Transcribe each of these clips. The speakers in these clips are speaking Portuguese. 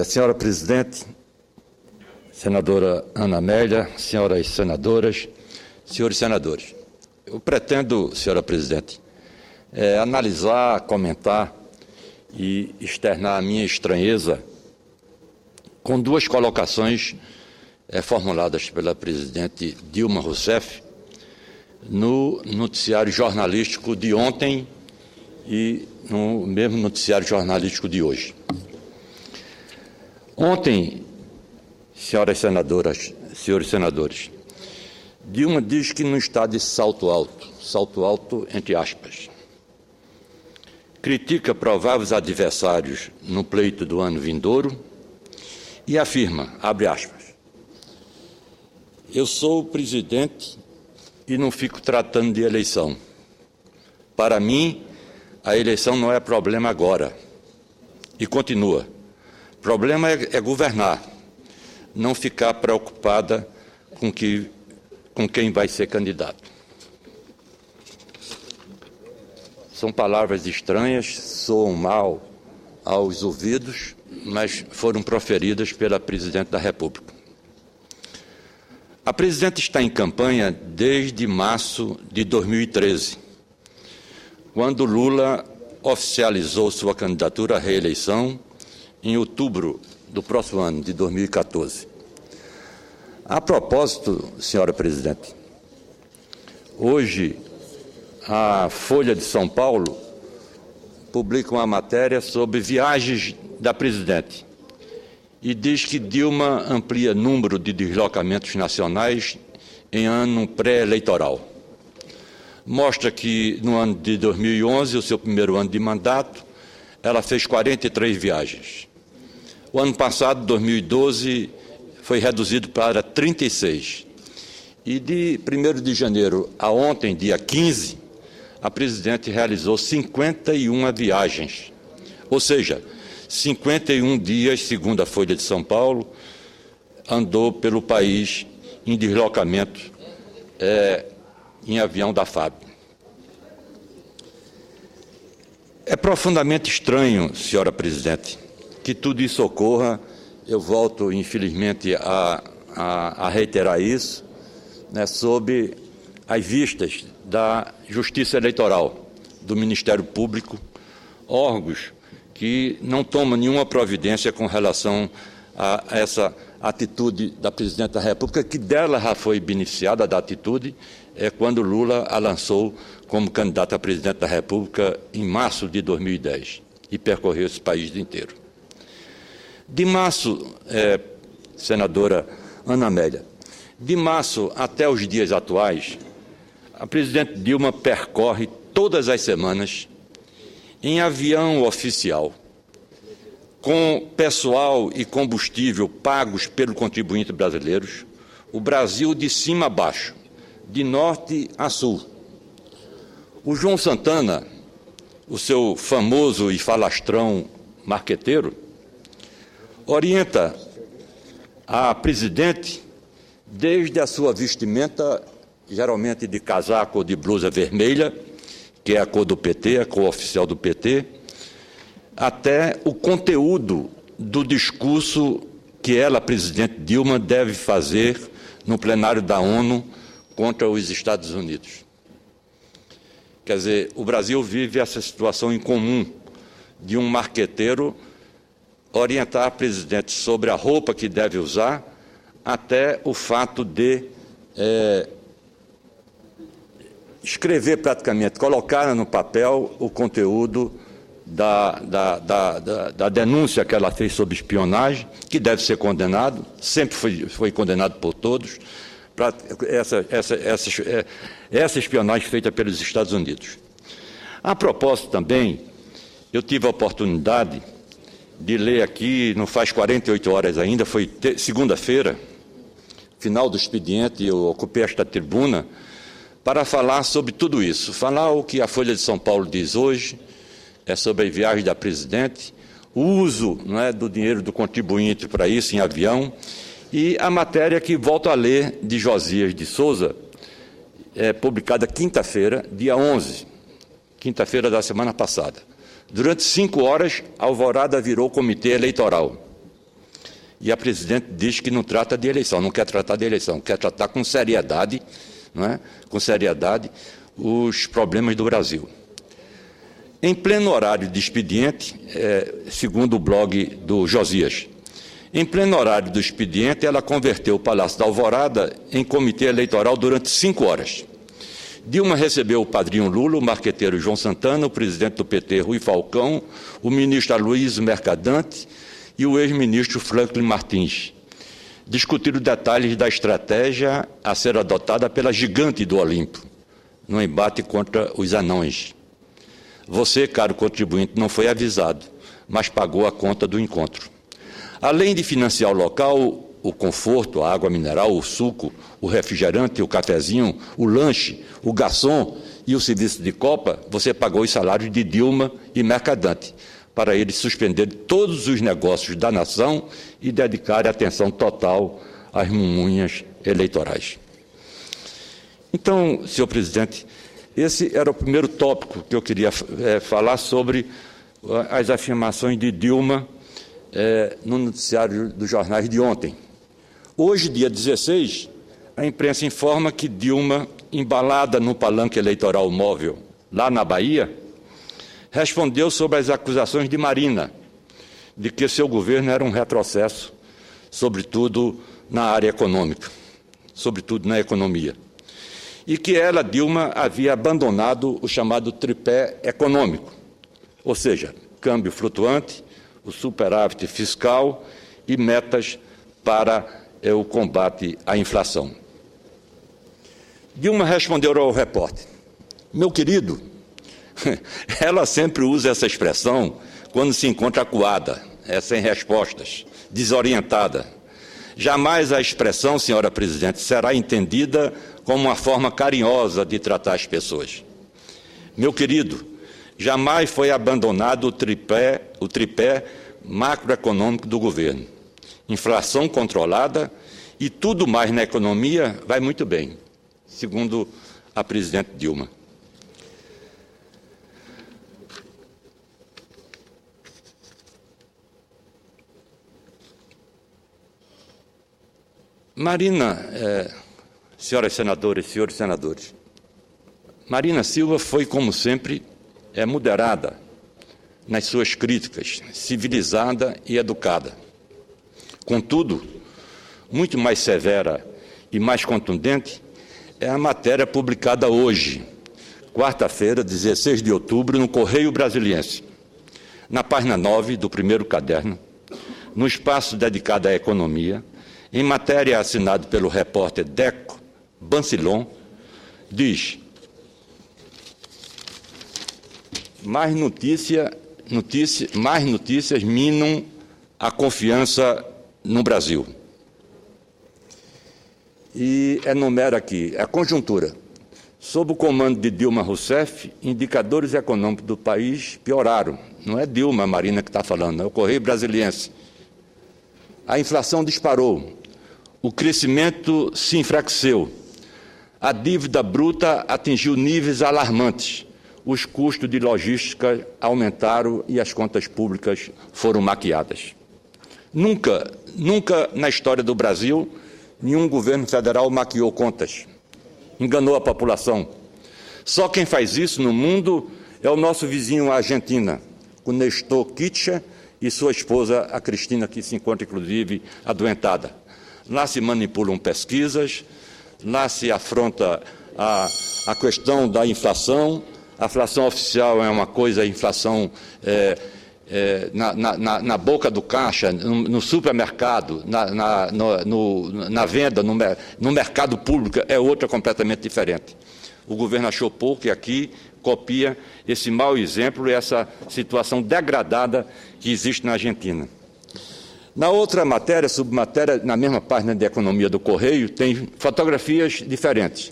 Senhora Presidente, senadora Ana Amélia, senhoras senadoras, senhores senadores, eu pretendo, senhora Presidente, analisar, comentar e externar a minha estranheza com duas colocações formuladas pela presidente Dilma Rousseff no noticiário jornalístico de ontem e no mesmo noticiário jornalístico de hoje. Ontem, senhoras senadoras, senhores senadores, Dilma diz que não está de salto alto entre aspas. Critica prováveis adversários no pleito do ano vindouro e afirma, abre aspas, eu sou o presidente e não fico tratando de eleição. Para mim, a eleição não é problema agora. E continua, problema é governar, não ficar preocupada com quem vai ser candidato. São palavras estranhas, soam mal aos ouvidos, mas foram proferidas pela Presidente da República. A Presidente está em campanha desde março de 2013, quando Lula oficializou sua candidatura à reeleição em outubro do próximo ano, de 2014. A propósito, senhora Presidente, hoje a Folha de São Paulo publica uma matéria sobre viagens da Presidente e diz que Dilma amplia número de deslocamentos nacionais em ano pré-eleitoral. Mostra que no ano de 2011, o seu primeiro ano de mandato, ela fez 43 viagens. O ano passado, 2012, foi reduzido para 36. E de 1º de janeiro a ontem, dia 15, a Presidente realizou 51 viagens. Ou seja, 51 dias, segundo a Folha de São Paulo, andou pelo país em deslocamento em avião da FAB. É profundamente estranho, senhora Presidente, que tudo isso ocorra. Eu volto, infelizmente, a reiterar isso, sob as vistas da Justiça Eleitoral, do Ministério Público, órgãos que não tomam nenhuma providência com relação a essa atitude da Presidente da República, que dela já foi beneficiada da atitude, quando Lula a lançou como candidato a Presidente da República em março de 2010 e percorreu esse país inteiro. De março, senadora Ana Amélia, de março até os dias atuais, a Presidente Dilma percorre todas as semanas em avião oficial, com pessoal e combustível pagos pelo contribuinte brasileiros, o Brasil de cima a baixo, de norte a sul. O João Santana, o seu famoso e falastrão marqueteiro, orienta a Presidente desde a sua vestimenta, geralmente de casaco ou de blusa vermelha, que é a cor do PT, a cor oficial do PT, até o conteúdo do discurso que ela, Presidente Dilma, deve fazer no plenário da ONU contra os Estados Unidos. Quer dizer, o Brasil vive essa situação incomum de um marqueteiro orientar a Presidente sobre a roupa que deve usar, até o fato de escrever praticamente, colocar no papel o conteúdo da denúncia que ela fez sobre espionagem, que deve ser condenado, sempre foi condenado por todos, para essa espionagem feita pelos Estados Unidos. A propósito também, eu tive a oportunidade de ler aqui, não faz 48 horas ainda, foi segunda-feira, final do expediente, eu ocupei esta tribuna para falar sobre tudo isso, falar o que a Folha de São Paulo diz hoje, sobre a viagem da Presidente, o uso do dinheiro do contribuinte para isso em avião, e a matéria que volto a ler de Josias de Souza, publicada quinta-feira, dia 11, quinta-feira da semana passada. Durante 5 horas, a Alvorada virou comitê eleitoral. E a presidente diz que não trata de eleição, não quer tratar de eleição, quer tratar com seriedade, não é? Com seriedade, os problemas do Brasil. Em pleno horário de expediente, segundo o blog do Josias, em pleno horário do expediente, ela converteu o Palácio da Alvorada em comitê eleitoral durante 5 horas. Dilma recebeu o padrinho Lula, o marqueteiro João Santana, o presidente do PT, Rui Falcão, o ministro Aloysio Mercadante e o ex-ministro Franklin Martins. Discutiram detalhes da estratégia a ser adotada pela gigante do Olimpo, no embate contra os anões. Você, caro contribuinte, não foi avisado, mas pagou a conta do encontro. Além de financiar o local, o conforto, a água mineral, o suco, o refrigerante, o cafezinho, o lanche, o garçom e o serviço de copa, você pagou os salários de Dilma e Mercadante, para eles suspenderem todos os negócios da nação e dedicarem atenção total às mumunhas eleitorais. Então, senhor presidente, esse era o primeiro tópico que eu queria falar sobre as afirmações de Dilma no noticiário dos jornais de ontem. Hoje, dia 16, a imprensa informa que Dilma, embalada no palanque eleitoral móvel lá na Bahia, respondeu sobre as acusações de Marina, de que seu governo era um retrocesso, sobretudo na área econômica, sobretudo na economia. E que ela, Dilma, havia abandonado o chamado tripé econômico, ou seja, câmbio flutuante, o superávit fiscal e metas para o combate à inflação. Dilma respondeu ao repórter: meu querido, ela sempre usa essa expressão quando se encontra acuada, sem respostas, desorientada. Jamais a expressão, senhora presidente, será entendida como uma forma carinhosa de tratar as pessoas. Meu querido, jamais foi abandonado o tripé macroeconômico do governo. Inflação controlada e tudo mais na economia vai muito bem, segundo a presidente Dilma. Marina, senhoras senadoras e senhores senadores, Marina Silva foi, como sempre, moderada nas suas críticas, civilizada e educada. Contudo, muito mais severa e mais contundente é a matéria publicada hoje, quarta-feira, 16 de outubro, no Correio Brasiliense, na página 9 do primeiro caderno, no espaço dedicado à economia, em matéria assinada pelo repórter Deco Bancilon, diz: mais notícias minam a confiança no Brasil. E enumera aqui a conjuntura. Sob o comando de Dilma Rousseff, indicadores econômicos do país pioraram. Não é Dilma Marina que está falando, é o Correio Brasiliense. A inflação disparou. O crescimento se enfraqueceu. A dívida bruta atingiu níveis alarmantes. Os custos de logística aumentaram e as contas públicas foram maquiadas. Nunca na história do Brasil, nenhum governo federal maquiou contas, enganou a população. Só quem faz isso no mundo é o nosso vizinho, a Argentina, com Néstor Kirchner e sua esposa, a Cristina, que se encontra, inclusive, adoentada. Lá se manipulam pesquisas, lá se afronta a questão da inflação. A inflação oficial é uma coisa, a inflação na boca do caixa, no supermercado, na venda, no mercado público, é outra completamente diferente. O governo achou pouco e aqui copia esse mau exemplo e essa situação degradada que existe na Argentina. Na outra matéria, submatéria, na mesma página de economia do Correio, tem fotografias diferentes.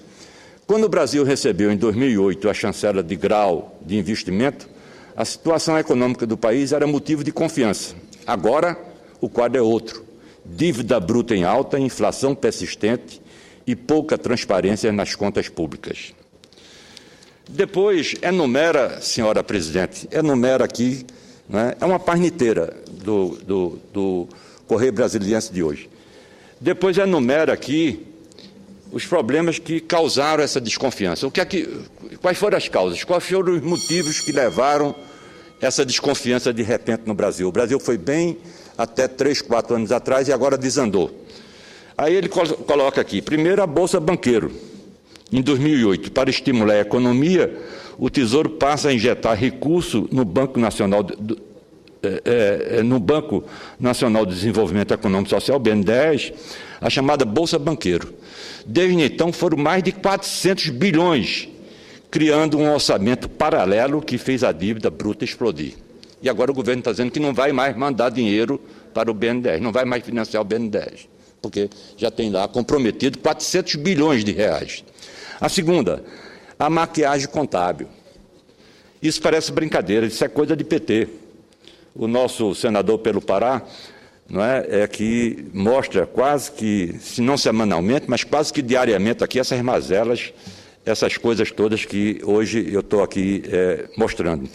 Quando o Brasil recebeu, em 2008, a chancela de grau de investimento, a situação econômica do país era motivo de confiança. Agora, o quadro é outro. Dívida bruta em alta, inflação persistente e pouca transparência nas contas públicas. Depois, enumera, senhora presidente, enumera aqui, né, é uma página inteira do Correio Brasiliense de hoje. Depois enumera aqui os problemas que causaram essa desconfiança. Quais foram as causas? Quais foram os motivos que levaram essa desconfiança de repente no Brasil? O Brasil foi bem até 3, 4 anos atrás e agora desandou. Aí ele coloca aqui, primeiro a Bolsa Banqueiro. Em 2008, para estimular a economia, o Tesouro passa a injetar recurso no Banco Nacional de Desenvolvimento Econômico e Social, BNDES, a chamada Bolsa Banqueiro. Desde então, foram mais de 400 bilhões, criando um orçamento paralelo que fez a dívida bruta explodir. E agora o governo está dizendo que não vai mais mandar dinheiro para o BNDES, não vai mais financiar o BNDES, porque já tem lá comprometido 400 bilhões de reais. A segunda, a maquiagem contábil. Isso parece brincadeira, isso é coisa de PT. O nosso senador pelo Pará, não é que mostra quase que, se não semanalmente, mas quase que diariamente aqui essas mazelas, essas coisas todas que hoje eu estou aqui mostrando.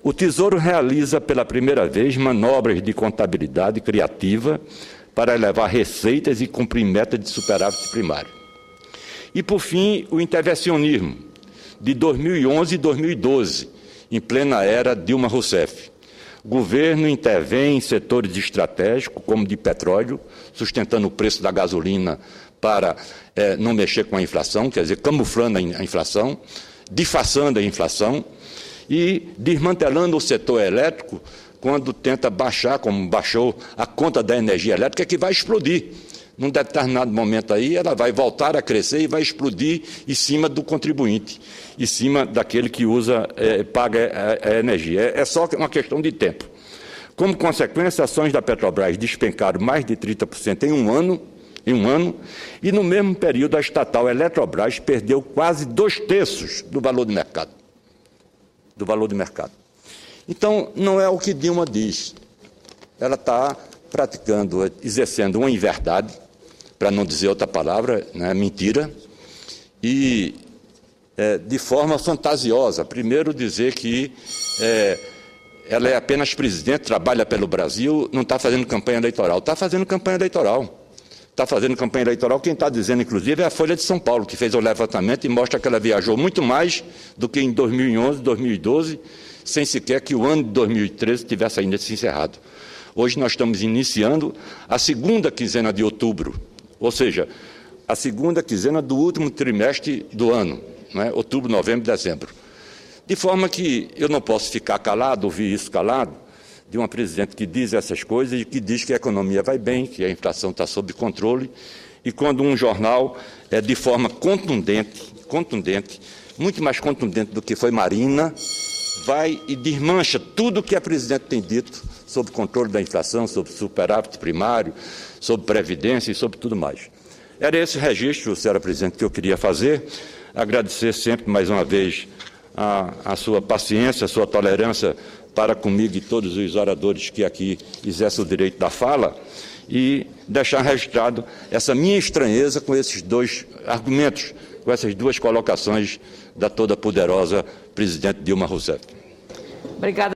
O Tesouro realiza pela primeira vez manobras de contabilidade criativa para elevar receitas e cumprir meta de superávit primário. E, por fim, o intervencionismo, de 2011 e 2012, em plena era Dilma Rousseff. O governo intervém em setores estratégicos, como de petróleo, sustentando o preço da gasolina para não mexer com a inflação, quer dizer, camuflando a inflação, disfarçando a inflação e desmantelando o setor elétrico quando tenta baixar, como baixou a conta da energia elétrica, que vai explodir. Num determinado momento aí, ela vai voltar a crescer e vai explodir em cima do contribuinte, em cima daquele que paga a energia. É só uma questão de tempo. Como consequência, ações da Petrobras despencaram mais de 30% em um ano, e no mesmo período a estatal Eletrobras perdeu quase 2/3 do valor de mercado. Então, não é o que Dilma diz. Ela está praticando, exercendo uma inverdade, para não dizer outra palavra, né, mentira, e de forma fantasiosa. Primeiro, dizer que ela é apenas presidente, trabalha pelo Brasil, não está fazendo campanha eleitoral. Está fazendo campanha eleitoral. Está fazendo campanha eleitoral. Quem está dizendo, inclusive, é a Folha de São Paulo, que fez o levantamento e mostra que ela viajou muito mais do que em 2011, 2012, sem sequer que o ano de 2013 tivesse ainda se encerrado. Hoje nós estamos iniciando a segunda quinzena de outubro, ou seja, a segunda quinzena do último trimestre do ano, não é? Outubro, novembro, dezembro. De forma que eu não posso ficar calado, ouvir isso calado, de uma presidente que diz essas coisas e que diz que a economia vai bem, que a inflação está sob controle, e quando um jornal, de forma contundente, muito mais contundente do que foi Marina, vai e desmancha tudo o que a presidente tem dito sobre controle da inflação, sobre superávit primário, sobre previdência e sobre tudo mais. Era esse registro, senhora presidente, que eu queria fazer. Agradecer sempre, mais uma vez, a sua paciência, a sua tolerância para comigo e todos os oradores que aqui exercem o direito da fala e deixar registrado essa minha estranheza com esses dois argumentos, com essas duas colocações da toda poderosa presidente Dilma Rousseff. Obrigada.